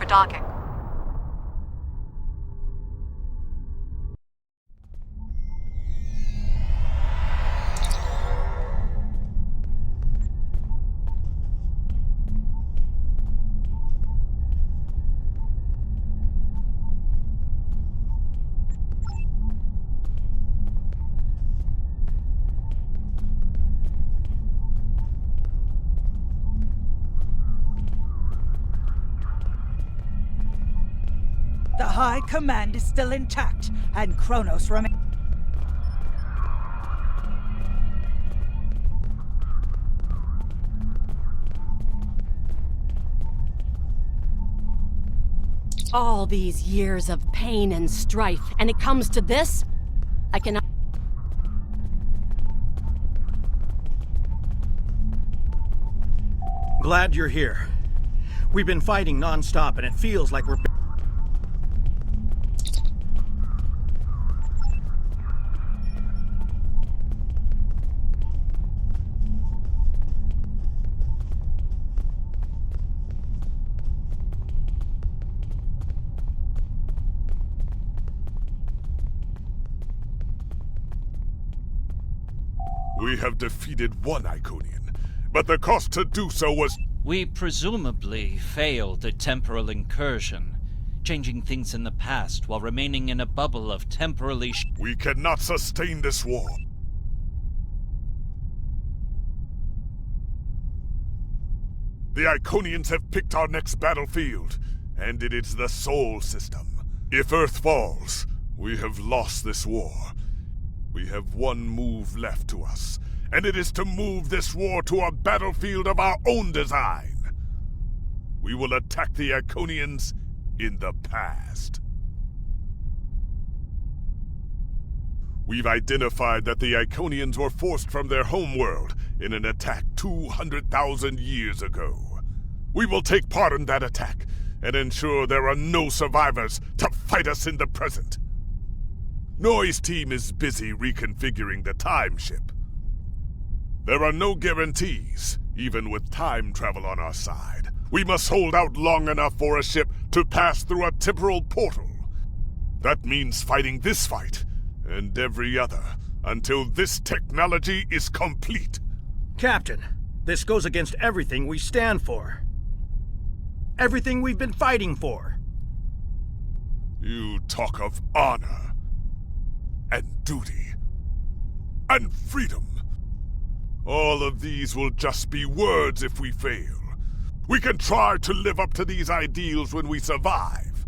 docking. The High Command is still intact, and Kronos remains. All these years of pain and strife, and it comes to this? I cannot... Glad you're here. We've been fighting non-stop, and it feels like we're... We have defeated one Iconian, but the cost to do so was... We presumably failed a temporal incursion, changing things in the past while remaining in a bubble of temporally... We cannot sustain this war. The Iconians have picked our next battlefield, and it is the Sol system. If Earth falls, we have lost this war. We have one move left to us, and it is to move this war to a battlefield of our own design. We will attack the Iconians in the past. We've identified that the Iconians were forced from their homeworld in an attack 200,000 years ago. We will take part in that attack and ensure there are no survivors to fight us in the present. Noy's team is busy reconfiguring the time ship. There are no guarantees, even with time travel on our side. We must hold out long enough for a ship to pass through a temporal portal. That means fighting this fight, and every other, until this technology is complete. Captain, this goes against everything we stand for. Everything we've been fighting for. You talk of honor, and duty, and freedom. All of these will just be words if we fail. We can try to live up to these ideals when we survive.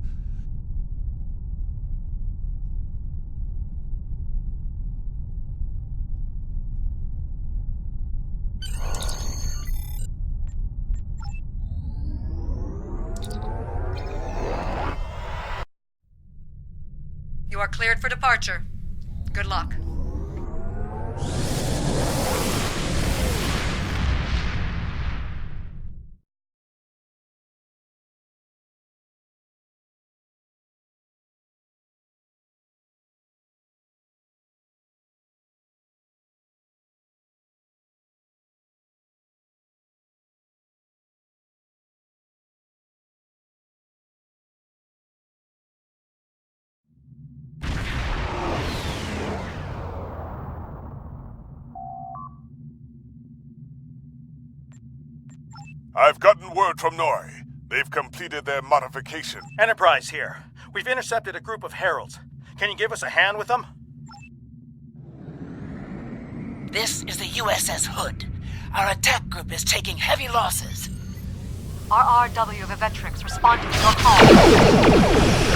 You are cleared for departure. Good luck. I've gotten word from Noy. They've completed their modification. Enterprise here. We've intercepted a group of heralds. Can you give us a hand with them? This is the USS Hood. Our attack group is taking heavy losses. RRW Vivetrix responding to your call.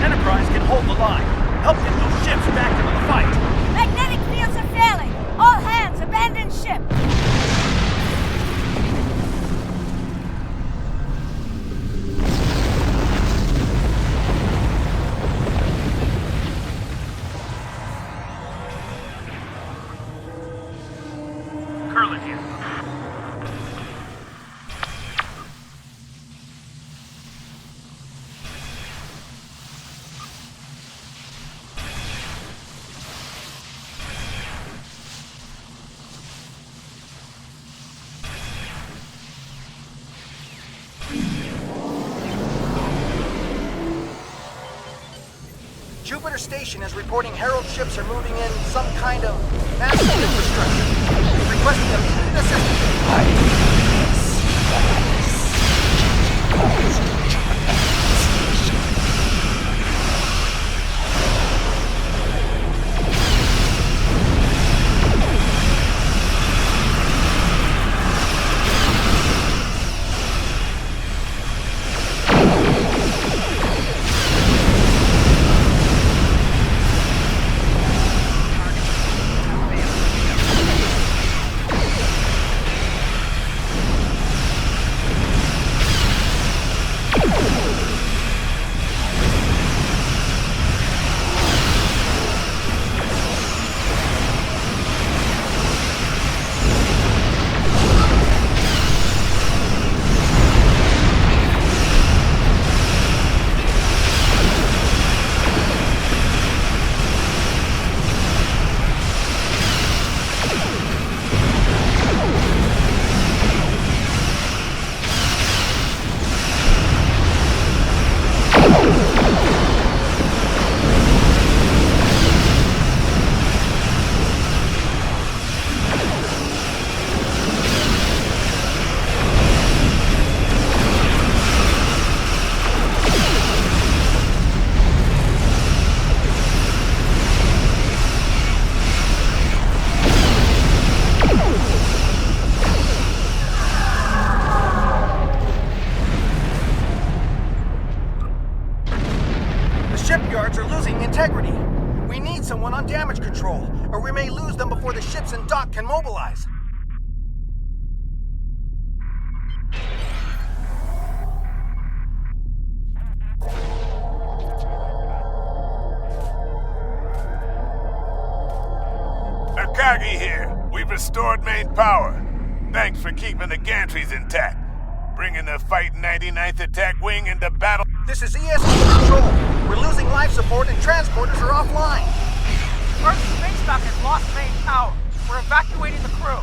Enterprise can hold the line. Help get those ships back into the fight. Magnetic fields are failing. All hands, abandon ship. Curlin here. Jupiter Station is reporting Herald ships are moving in some kind of massive infrastructure, requesting immediate assistance. Shipyards are losing integrity. We need someone on damage control, or we may lose them before the ships in dock can mobilize. Miyagi here. We've restored main power. Thanks for keeping the gantries intact. Bringing the Fight 99th Attack Wing into battle. This is ESP Control. We're losing life support and transporters are offline. Earth's space dock has lost main power. We're evacuating the crew.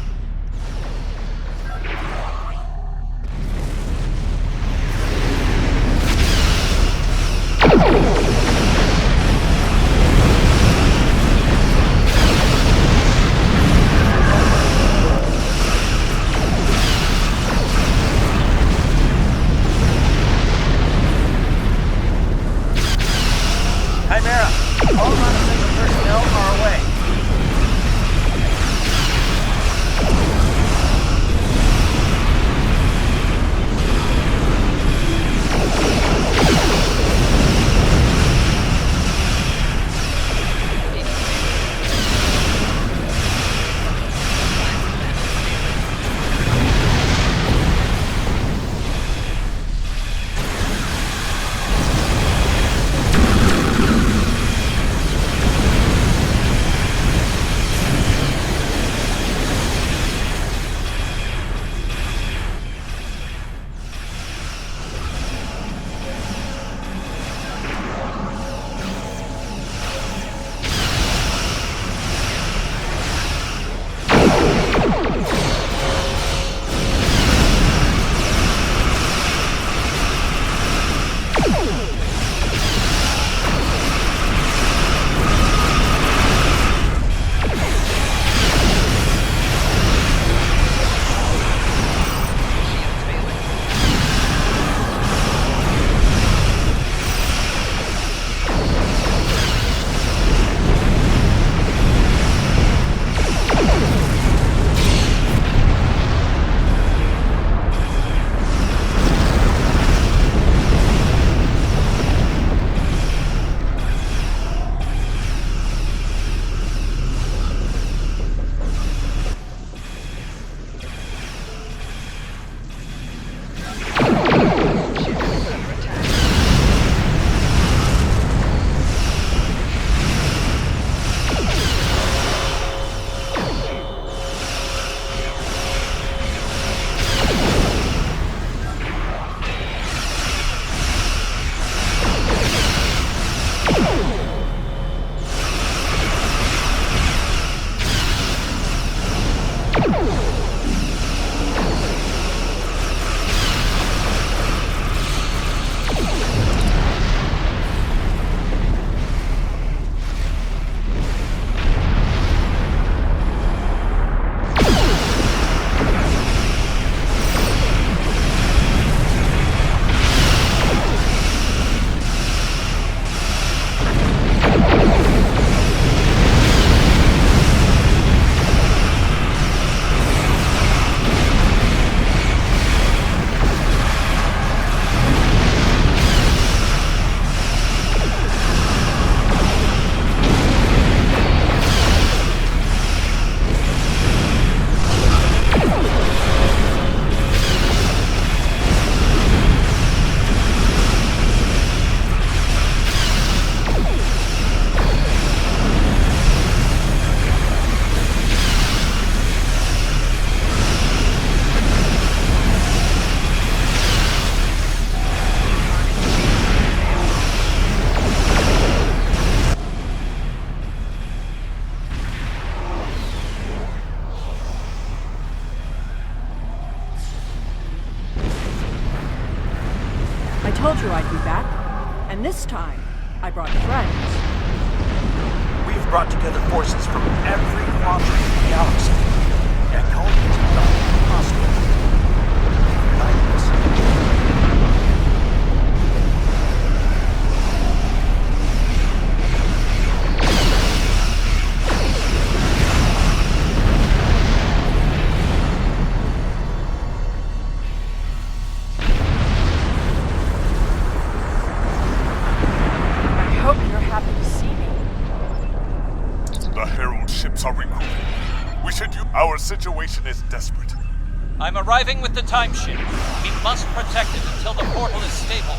Chimera, all non-essential personnel are away. I told you I'd be back, and this time, I brought friends. We've brought together forces from every quadrant of the galaxy. Econians are not hostile. Unite us. Our situation is desperate. I'm arriving with the timeship. We must protect it until the portal is stable.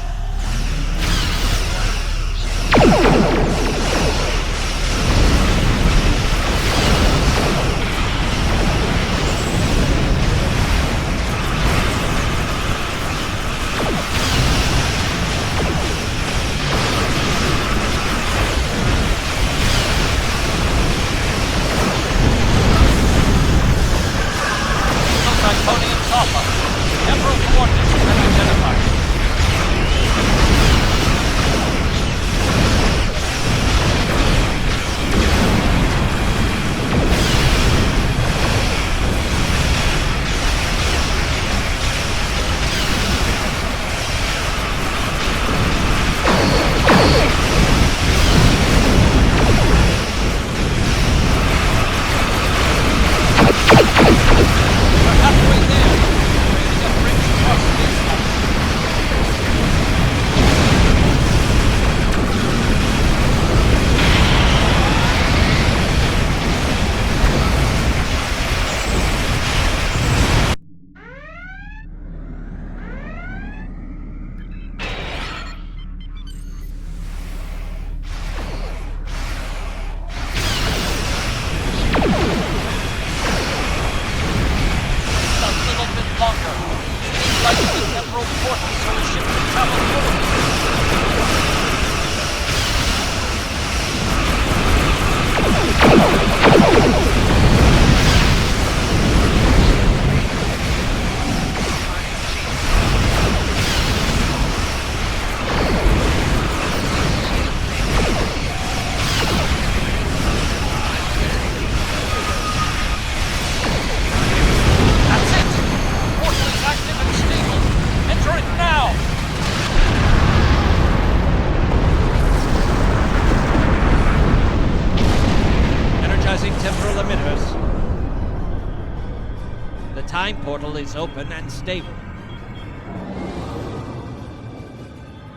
time portal is open and stable.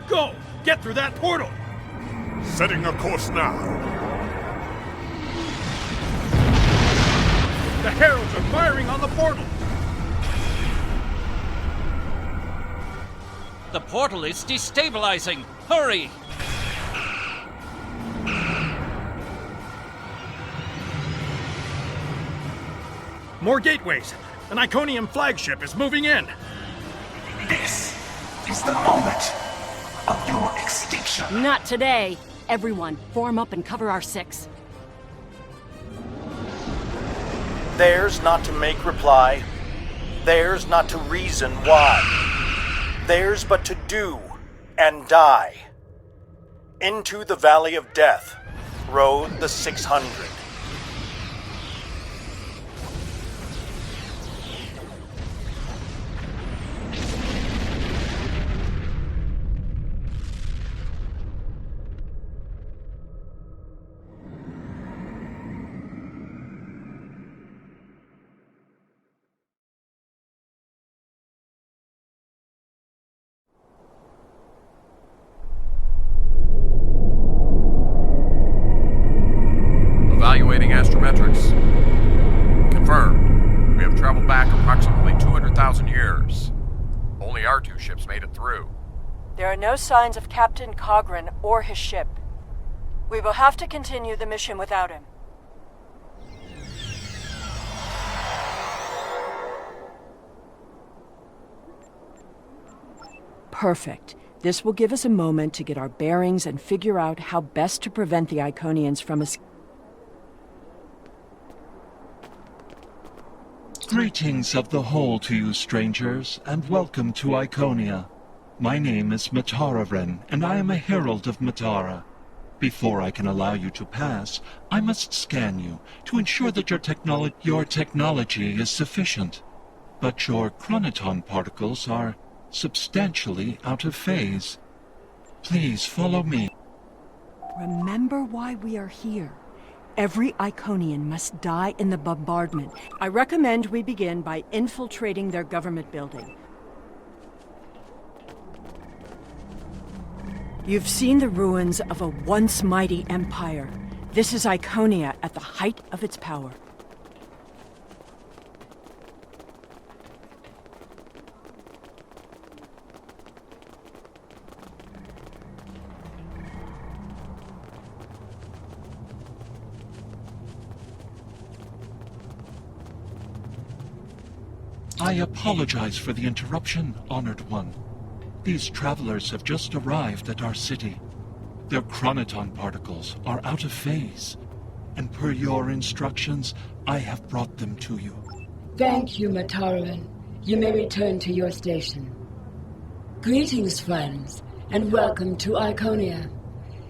Go! Get through that portal! Setting a course now. The Heralds are firing on the portal! The portal is destabilizing! Hurry! More gateways! An Iconium flagship is moving in! This is the moment of your extinction. Not today. Everyone, form up and cover our six. Theirs not to make reply. Theirs not to reason why. Theirs but to do and die. Into the Valley of Death rode the 600. Evaluating astrometrics. Confirmed. We have traveled back approximately 200,000 years. Only our two ships made it through. There are no signs of Captain Cogran or his ship. We will have to continue the mission without him. Perfect. This will give us a moment to get our bearings and figure out how best to prevent the Iconians from escaping. Greetings of the whole to you, strangers, and welcome to Iconia. My name is Matararen, and I am a herald of Matara. Before I can allow you to pass, I must scan you to ensure that your technology is sufficient. But your chronoton particles are substantially out of phase. Please follow me. Remember why we are here. Every Iconian must die in the bombardment. I recommend we begin by infiltrating their government building. You've seen the ruins of a once mighty empire. This is Iconia at the height of its power. I apologize for the interruption, Honored One. These travelers have just arrived at our city. Their chronoton particles are out of phase, and per your instructions, I have brought them to you. Thank you, Mataran. You may return to your station. Greetings, friends, and welcome to Iconia.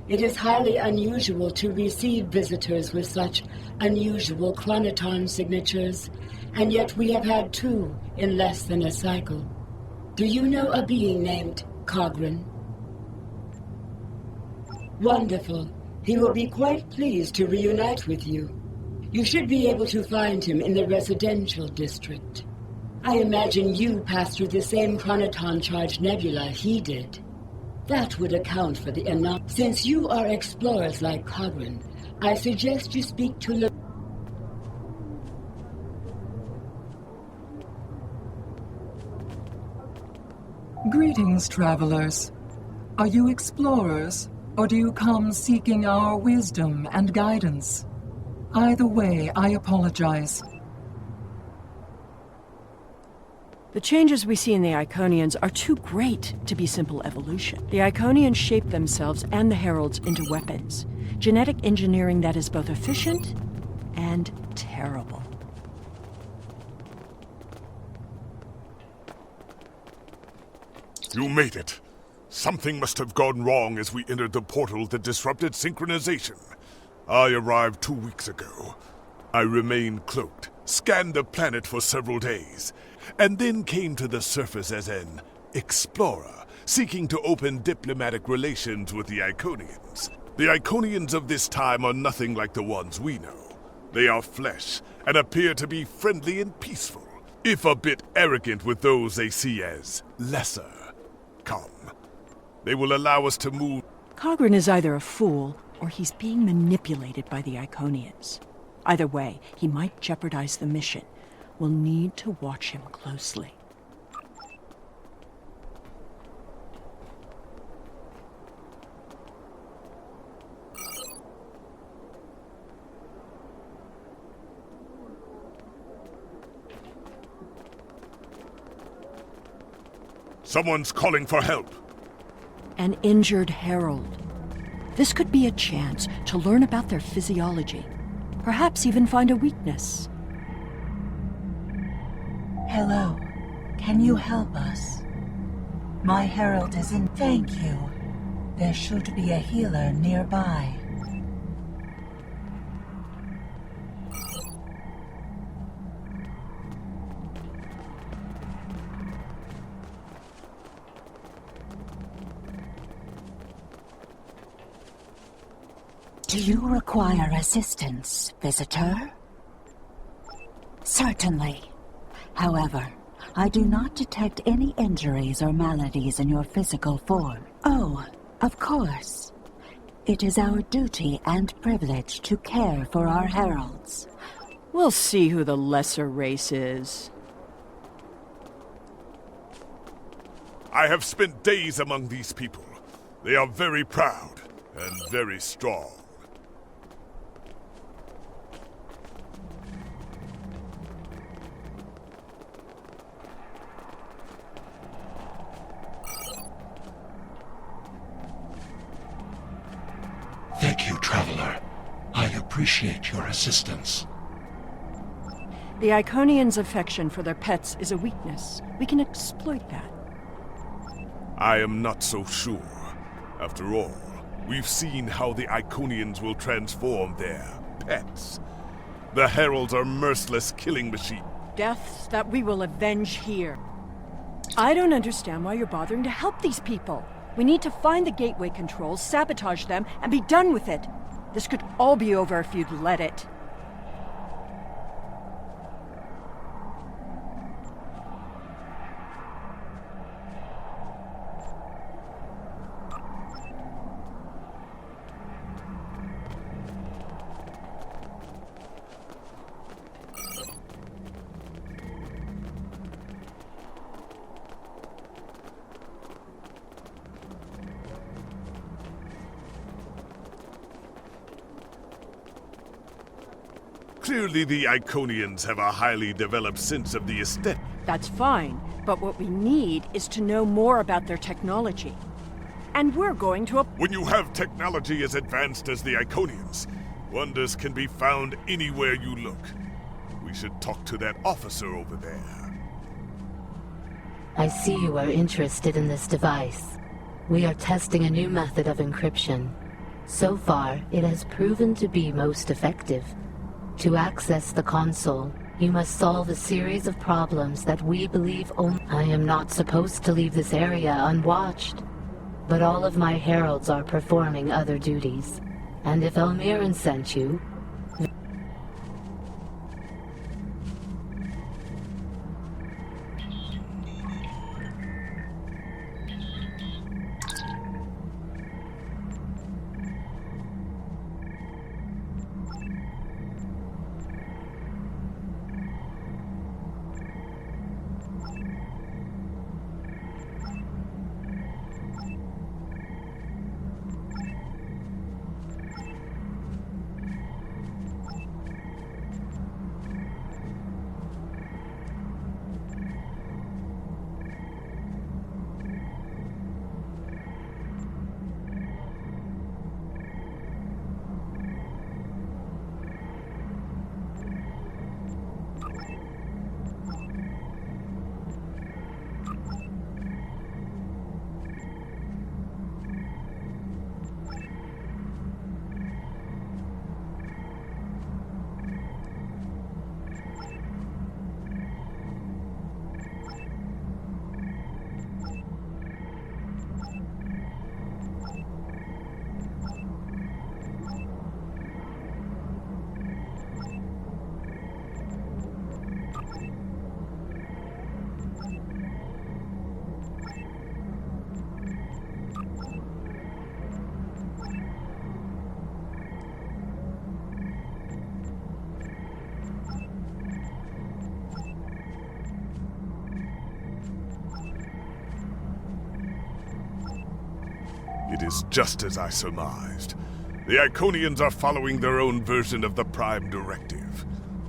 It is highly unusual to receive visitors with such unusual chronoton signatures, and yet we have had two in less than a cycle. Do you know a being named Cogran? Wonderful. He will be quite pleased to reunite with you. You should be able to find him in the residential district. I imagine you passed through the same chronoton-charged nebula he did. That would account for the anomaly. Since you are explorers like Cogran, I suggest you speak to Greetings, travelers. Are you explorers, or do you come seeking our wisdom and guidance? Either way, I apologize. The changes we see in the Iconians are too great to be simple evolution. The Iconians shape themselves and the Heralds into weapons. Genetic engineering that is both efficient and terrible. You made it. Something must have gone wrong as we entered the portal that disrupted synchronization. I arrived 2 weeks ago. I remained cloaked, scanned the planet for several days, and then came to the surface as an explorer, seeking to open diplomatic relations with the Iconians. The Iconians of this time are nothing like the ones we know. They are flesh, and appear to be friendly and peaceful. if a bit arrogant with those they see as lesser. Come. They will allow us to move. Cogran is either a fool, or he's being manipulated by the Iconians. Either way, he might jeopardize the mission. We'll need to watch him closely. Someone's calling for help. An injured herald. This could be a chance to learn about their physiology. Perhaps even find a weakness. Hello. Can you help us? My herald is in. Thank you. There should be a healer nearby. Do you require assistance, visitor? Certainly. However, I do not detect any injuries or maladies in your physical form. Oh, of course. It is our duty and privilege to care for our heralds. We'll see who the lesser race is. I have spent days among these people. They are very proud and very strong. Thank you, Traveler. I appreciate your assistance. The Iconians' affection for their pets is a weakness. We can exploit that. I am not so sure. After all, we've seen how the Iconians will transform their pets. The Heralds are merciless killing machines. Deaths that we will avenge here. I don't understand why you're bothering to help these people. We need to find the gateway controls, sabotage them, and be done with it. This could all be over if you'd let it. Clearly the Iconians have a highly developed sense of the aesthetic. That's fine, but what we need is to know more about their technology. And we're going to When you have technology as advanced as the Iconians, wonders can be found anywhere you look. We should talk to that officer over there. I see you are interested in this device. We are testing a new method of encryption. So far, it has proven to be most effective. To access the console, you must solve a series of problems that we believe only... I am not supposed to leave this area unwatched, but all of my heralds are performing other duties. And if Elmiran sent you... is just as I surmised. The Iconians are following their own version of the Prime Directive.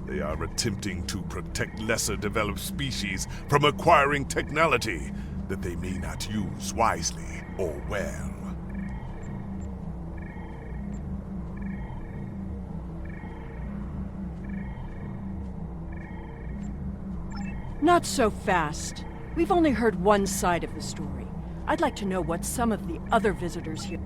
They are attempting to protect lesser developed species from acquiring technology that they may not use wisely or well. Not so fast. We've only heard one side of the story. I'd like to know what some of the other visitors here...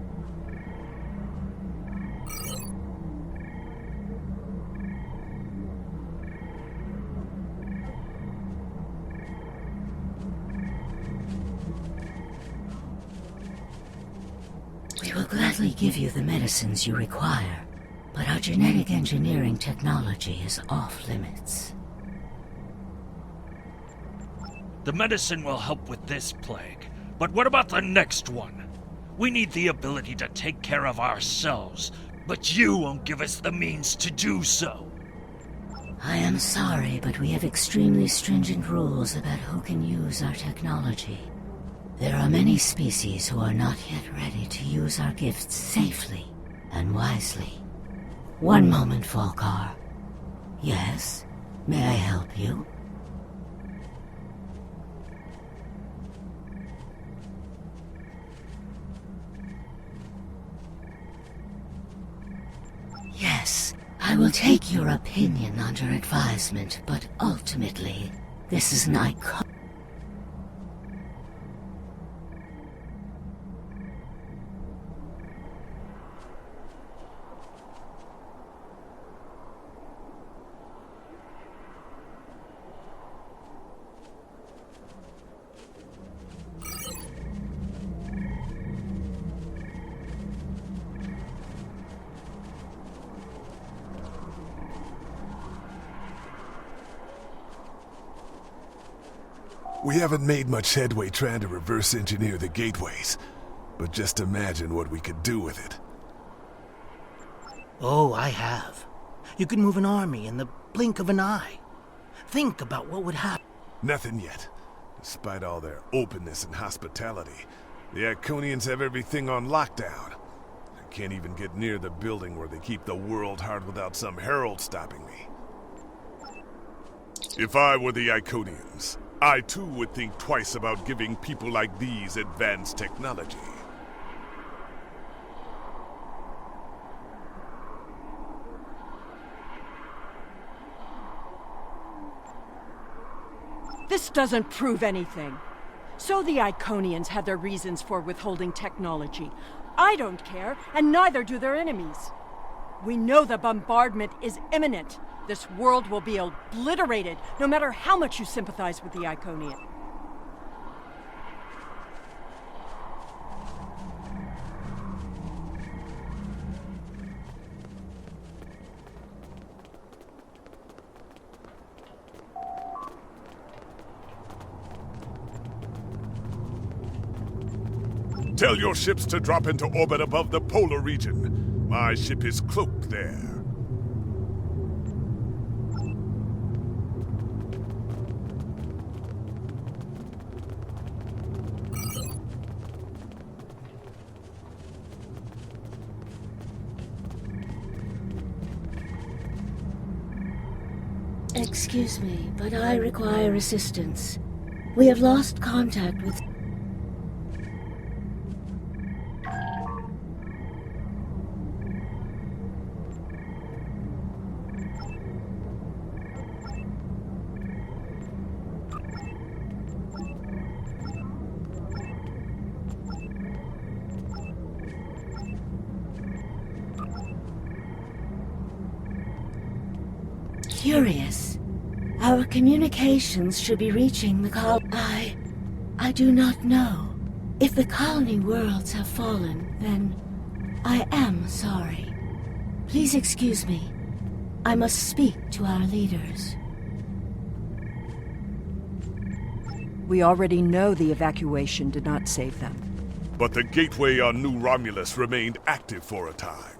We will gladly give you the medicines you require, but our genetic engineering technology is off limits. The medicine will help with this plague, but what about the next one? We need the ability to take care of ourselves, but you won't give us the means to do so. I am sorry, but we have extremely stringent rules about who can use our technology. There are many species who are not yet ready to use our gifts safely and wisely. One moment, Volkar. Yes? May I help you? Yes, I will take your opinion under advisement, but ultimately, this is an icon. We haven't made much headway trying to reverse engineer the gateways, but just imagine what we could do with it. Oh, I have. You could move an army in the blink of an eye. Think about what would happen. Nothing yet. Despite all their openness and hospitality, the Iconians have everything on lockdown. I can't even get near the building where they keep the World Heart without some herald stopping me. If I were the Iconians, I too would think twice about giving people like these advanced technology. This doesn't prove anything. So the Iconians had their reasons for withholding technology. I don't care, and neither do their enemies. We know the bombardment is imminent. This world will be obliterated, no matter how much you sympathize with the Iconian. Tell your ships to drop into orbit above the polar region. My ship is cloaked there. Excuse me, but I require assistance. We have lost contact with... Curious. Our communications should be reaching the I do not know. If the colony worlds have fallen, then I am sorry. Please excuse me. I must speak to our leaders. We already know the evacuation did not save them. But the gateway on New Romulus remained active for a time.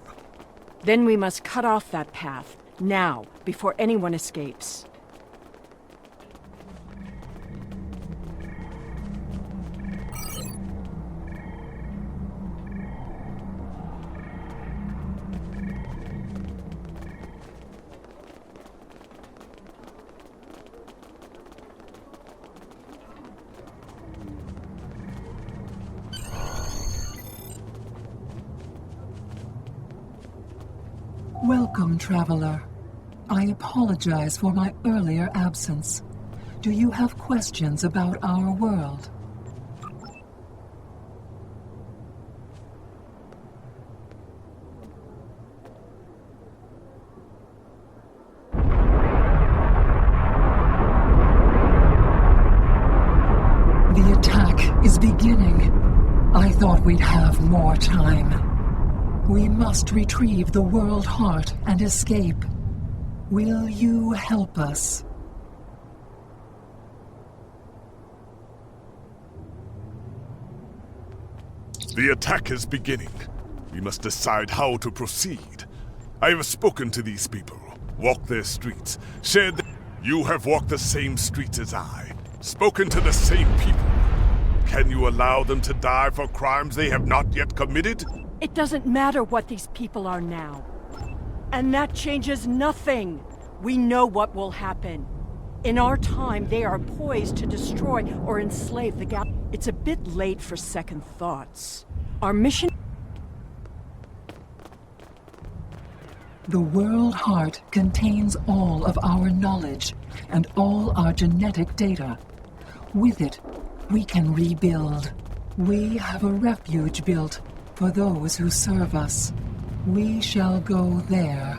Then we must cut off that path, now, before anyone escapes. Welcome, traveler. I apologize for my earlier absence. Do you have questions about our world? The attack is beginning. I thought we'd have more time. We must retrieve the World Heart and escape. Will you help us? The attack is beginning. We must decide how to proceed. I have spoken to these people, walked their streets, shared the... You have walked the same streets as I, spoken to the same people. Can you allow them to die for crimes they have not yet committed? It doesn't matter what these people are now. And that changes nothing. We know what will happen. In our time, they are poised to destroy or enslave the galaxy. It's a bit late for second thoughts. Our mission... The World Heart contains all of our knowledge and all our genetic data. With it, we can rebuild. We have a refuge built for those who serve us. We shall go there.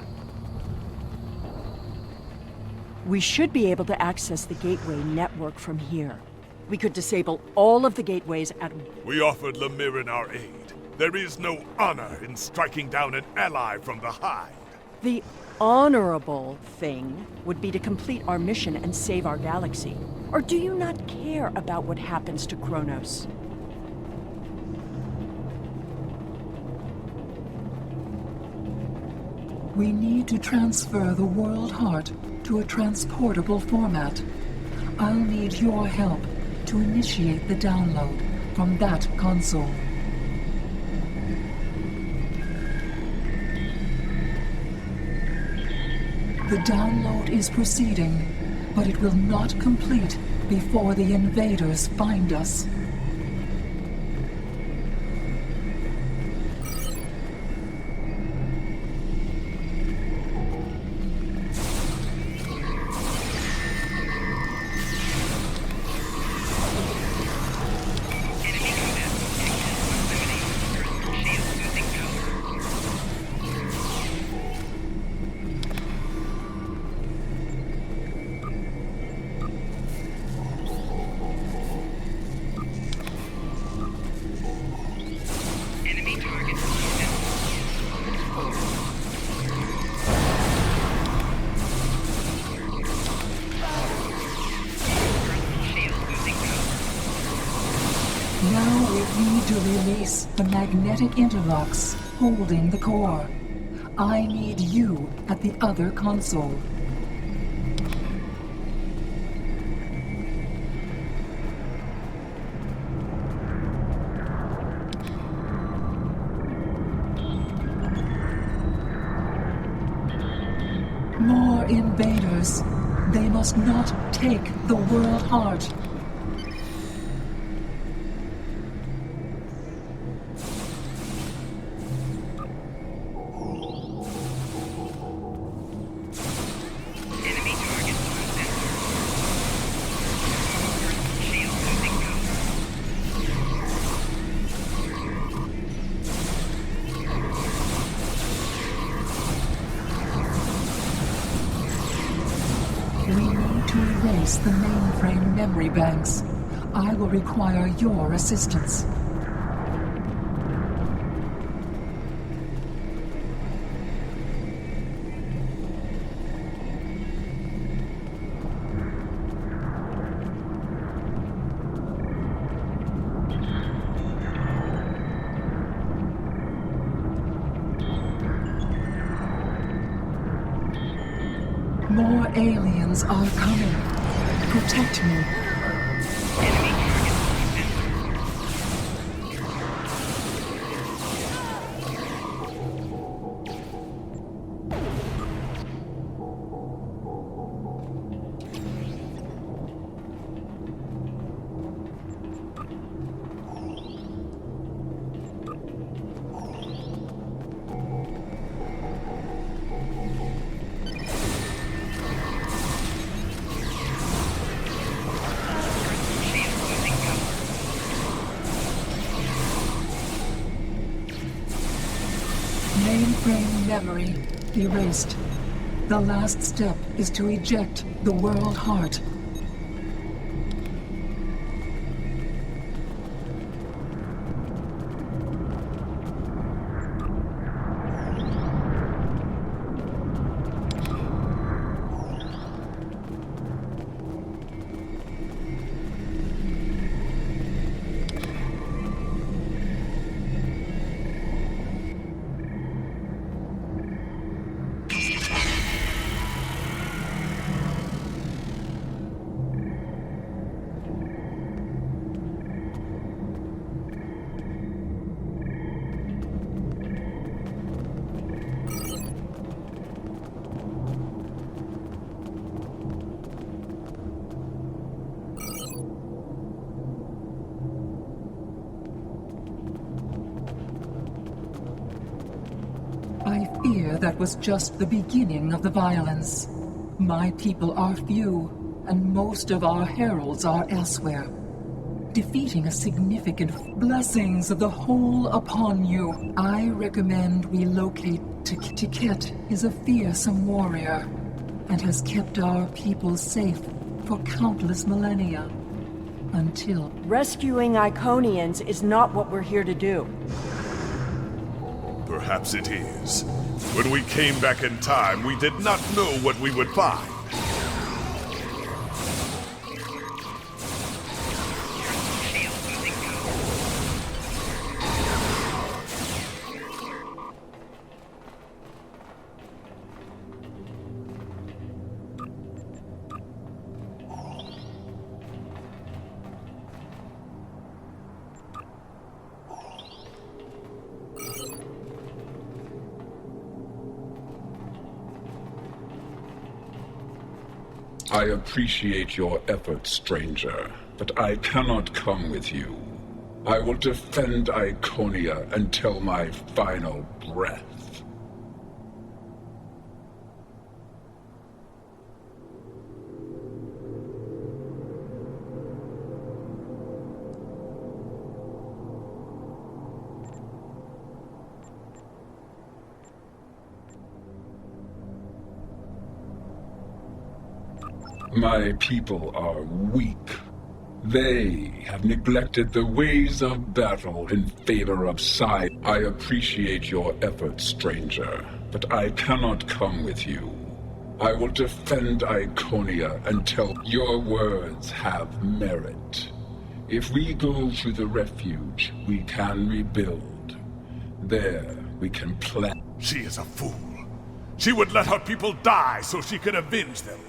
We should be able to access the gateway network from here. We could disable all of the gateways at... We offered Lemirin our aid. There is no honor in striking down an ally from behind. The honorable thing would be to complete our mission and save our galaxy. Or do you not care about what happens to Kronos? We need to transfer the World Heart to a transportable format. I'll need your help to initiate the download from that console. The download is proceeding, but it will not complete before the invaders find us. Now we need to release the magnetic interlocks holding the core. I need you at the other console. More invaders. They must not take the World Heart. The mainframe memory banks. I will require your assistance. More aliens are coming. Protect me. memory erased. The last step is to eject the World Heart. I fear that was just the beginning of the violence. My people are few, and most of our heralds are elsewhere. Defeating a significant blessings of the whole upon you. I recommend we locate Tiket is a fearsome warrior, and has kept our people safe for countless millennia. Until... Rescuing Iconians is not what we're here to do. Perhaps it is. When we came back in time, we did not know what we would find. I appreciate your efforts, stranger, but I cannot come with you. I will defend Iconia until my final breath. My people are weak. They have neglected the ways of battle in favor of side. I appreciate your efforts, stranger, but I cannot come with you. I will defend Iconia until your words have merit. If we go to the refuge, we can rebuild. There, we can plan. She is a fool. She would let her people die so she could avenge them.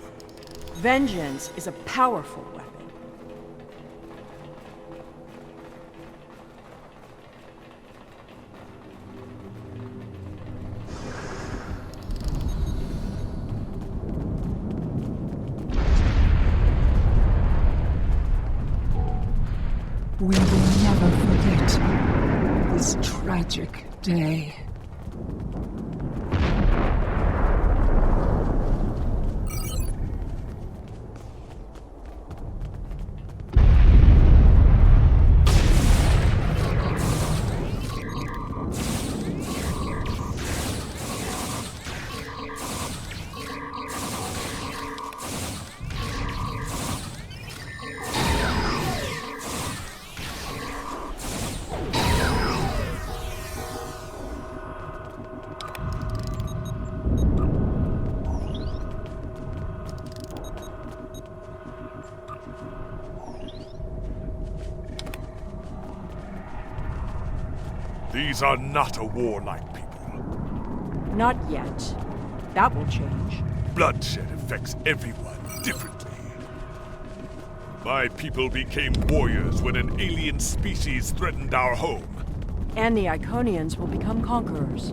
Vengeance is a powerful weapon. We will never forget this tragic day. These are not a warlike people. Not yet. That will change. Bloodshed affects everyone differently. My people became warriors when an alien species threatened our home. And the Iconians will become conquerors.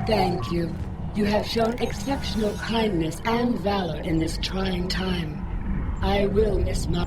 Thank you. You have shown exceptional kindness and valor in this trying time. I will miss my...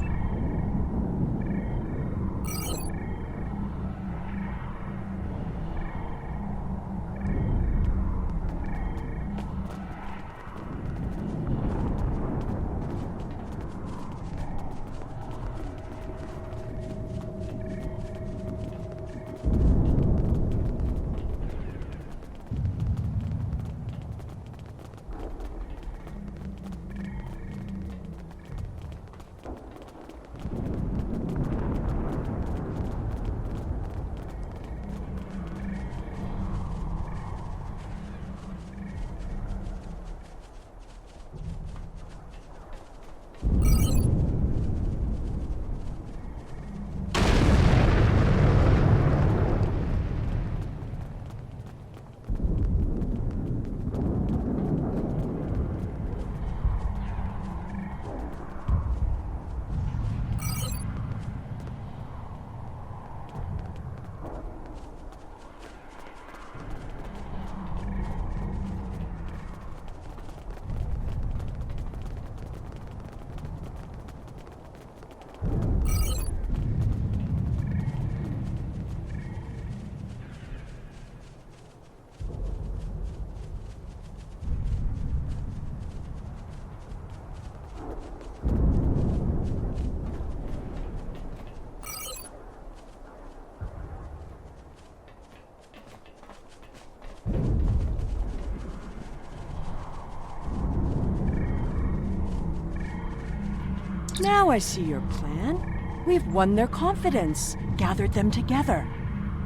Now I see your plan. We've won their confidence, gathered them together.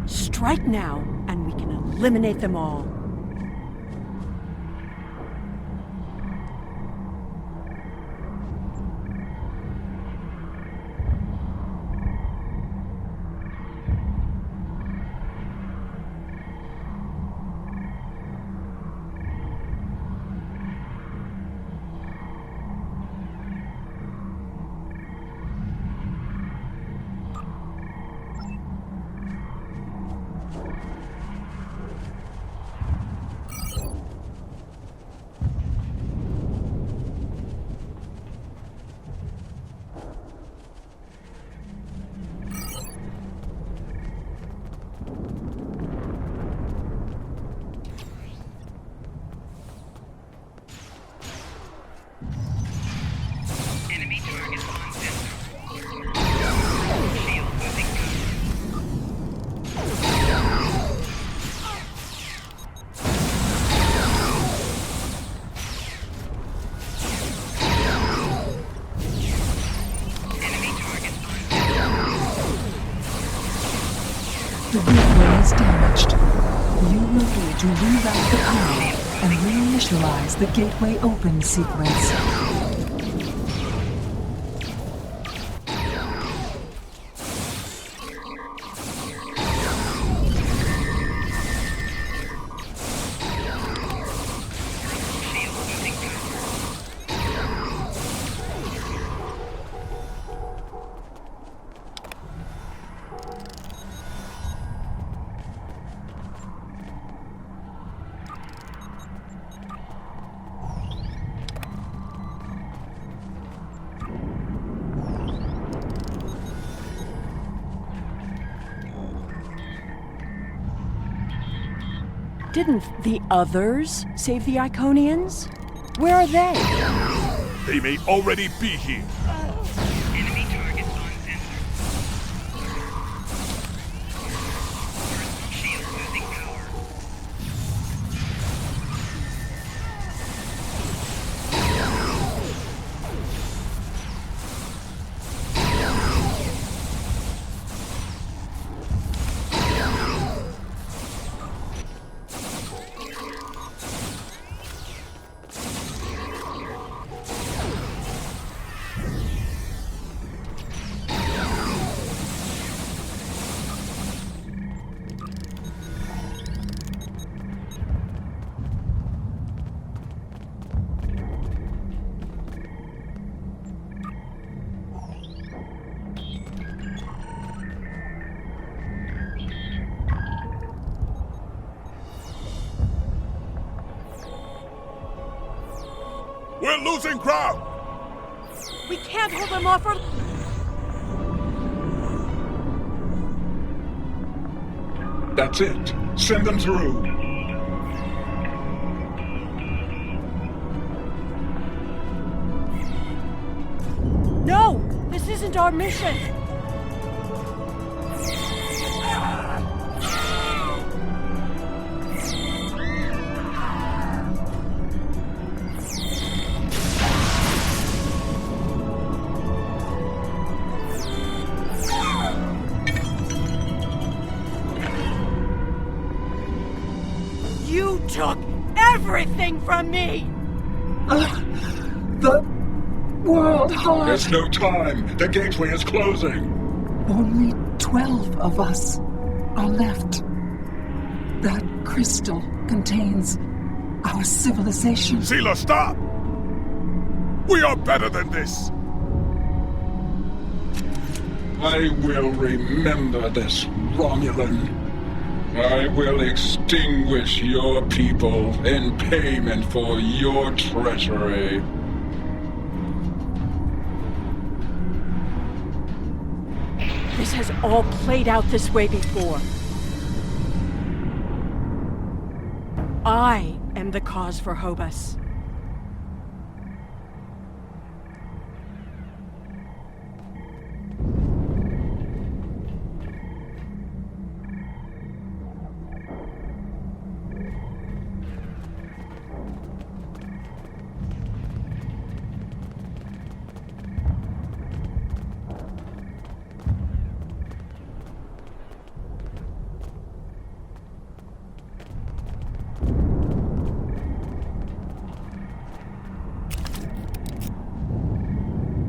Strike now, and we can eliminate them all. The gateway is damaged. You will need to reroute the power and reinitialize the gateway open sequence. Didn't the others save the Iconians? Where are they? They may already be here. Enemy target on center. Shield losing power. We're losing ground! We can't hold them off or... That's it. Send them through. No! This isn't our mission! You took everything from me! The World Heart. There's no time. The gateway is closing. Only 12 of us are left. That crystal contains our civilization. Sheila, stop! We are better than this! I will remember this, Romulan. I will extinguish your people in payment for your treachery. This has all played out this way before. I am the cause for Hobus.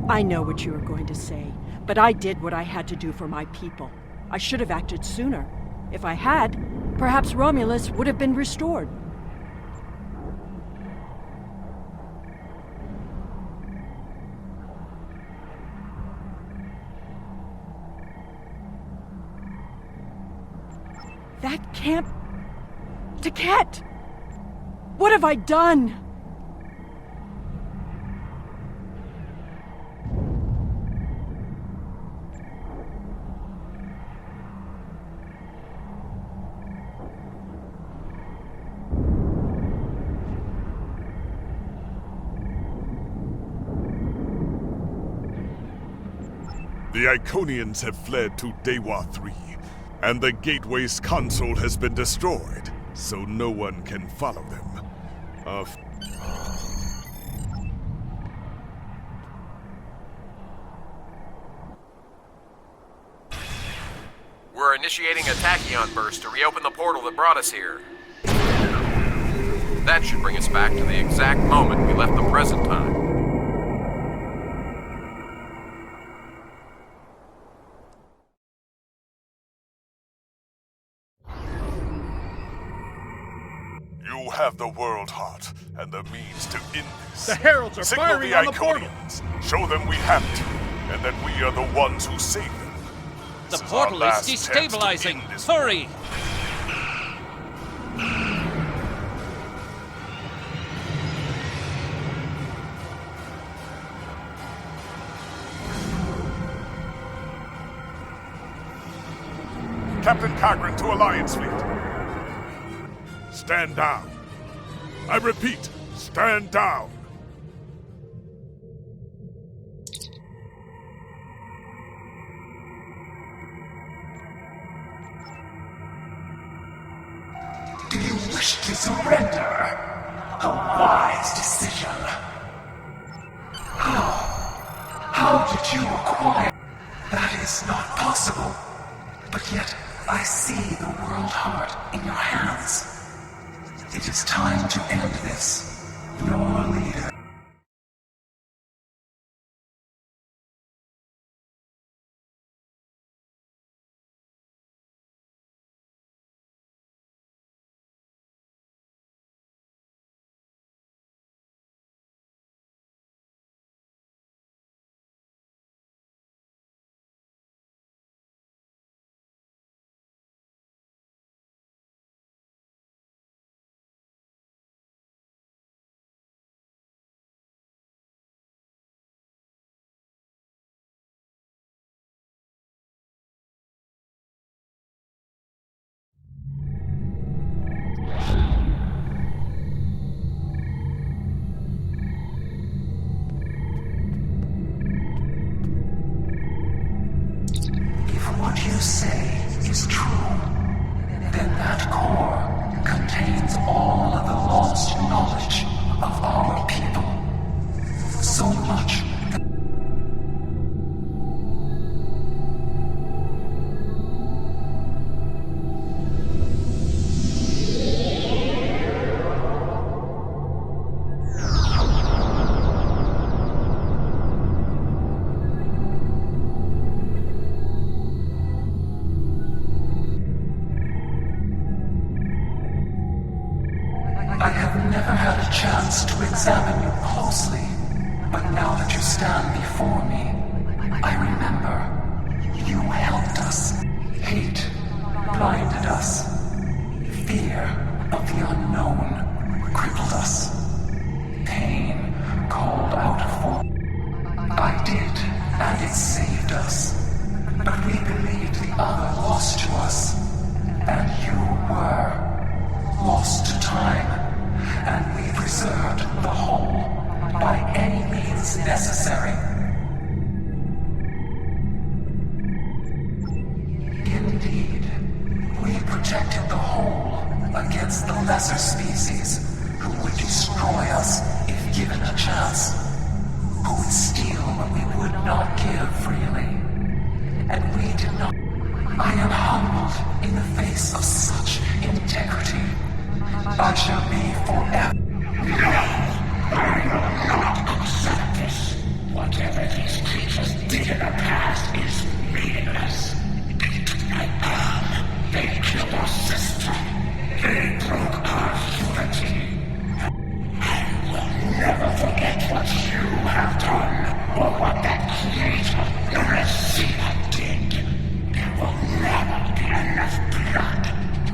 I know what you are going to say, but I did what I had to do for my people. I should have acted sooner. If I had, perhaps Romulus would have been restored. That can't... Taket! What have I done? The Iconians have fled to Dewa 3, and the Gateway's console has been destroyed, so no one can follow them. We're initiating a tachyon burst to reopen the portal that brought us here. That should bring us back to the exact moment we left the present time. You have the World Heart and the means to end this. The Heralds are Signal firing the on the portal! Iconians. Show them we have it, and that we are the ones who save them. The This is portal our is last chance to destabilizing! end this Hurry! Captain Cagran to Alliance Fleet. Stand down. I repeat, stand down. Do you wish to surrender? A wise decision. How did you acquire? That is not possible. But yet, I see the World Heart in your hands. It is time to end this. Your leader. you say is true, then that core contains all of the lost knowledge of our people. So much that I have never had a chance to examine you closely, but now that you stand before me, I remember you helped us. Hate blinded us. Fear of the unknown crippled us. Pain called out for. I did, and it saved us. But we believed the other lost to us, and you were lost to time. And we preserved the whole by any means necessary. Indeed, we protected the whole against the lesser species who would destroy us if given a chance, who would steal what we would not give freely. And we did not. I am humbled in the face of such integrity. I shall be forever. No, I will not accept this. Whatever these creatures did in the past is meaningless. They killed our sister. They broke our unity. I will never forget what you have done, or what that creator, the Receiver, did. There will never be enough blood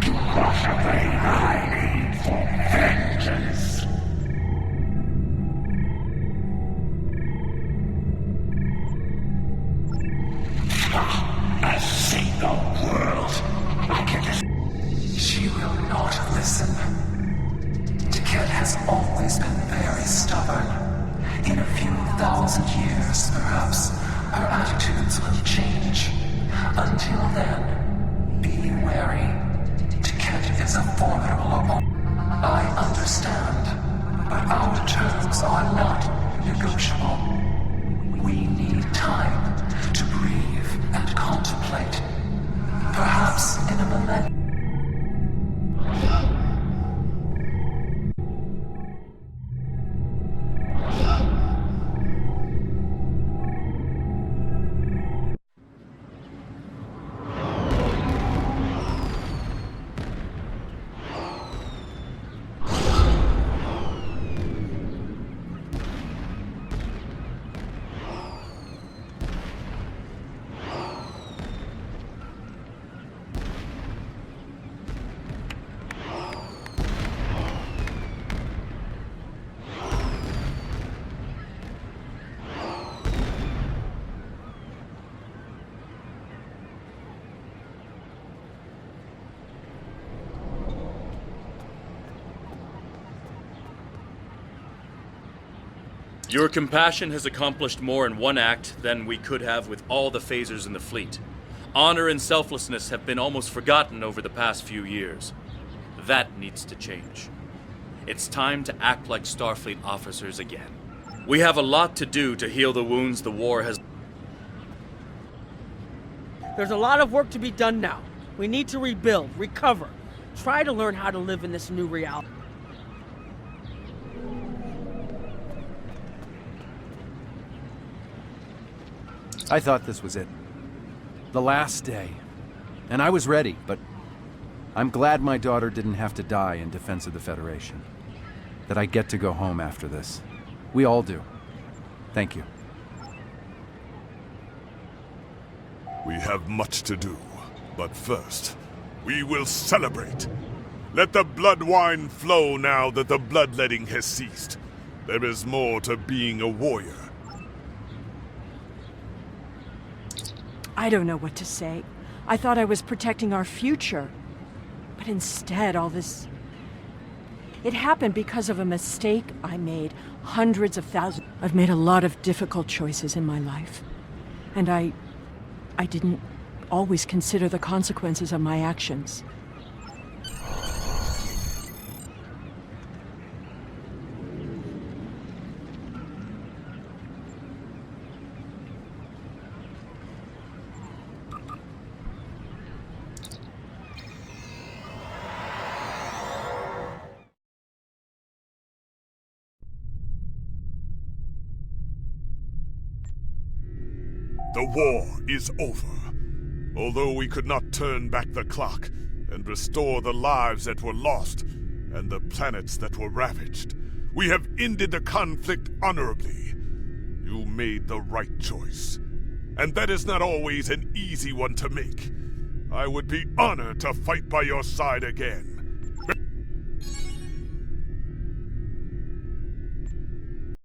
to wash away my need for vengeance. A single world. I get this. She will not listen. Tiket has always been very stubborn. In a few thousand years, perhaps, her attitudes will change. Until then, be wary. Tiket is a formidable opponent. I understand, but our terms are not negotiable. We need time to breathe and contemplate. Perhaps in a millennium. Your compassion has accomplished more in one act than we could have with all the phasers in the fleet. Honor and selflessness have been almost forgotten over the past few years. That needs to change. It's time to act like Starfleet officers again. We have a lot to do to heal the wounds the war has... There's a lot of work to be done now. We need to rebuild, recover, try to learn how to live in this new reality. I thought this was it. The last day. And I was ready, but I'm glad my daughter didn't have to die in defense of the Federation. That I get to go home after this. We all do. Thank you. We have much to do, but first, we will celebrate. Let the blood wine flow now that the bloodletting has ceased. There is more to being a warrior. I don't know what to say. I thought I was protecting our future. But instead, all this... It happened because of a mistake I made. Hundreds of thousands. I've made a lot of difficult choices in my life. And I didn't always consider the consequences of my actions. The war is over. Although we could not turn back the clock and restore the lives that were lost and the planets that were ravaged, we have ended the conflict honorably. You made the right choice. And that is not always an easy one to make. I would be honored to fight by your side again.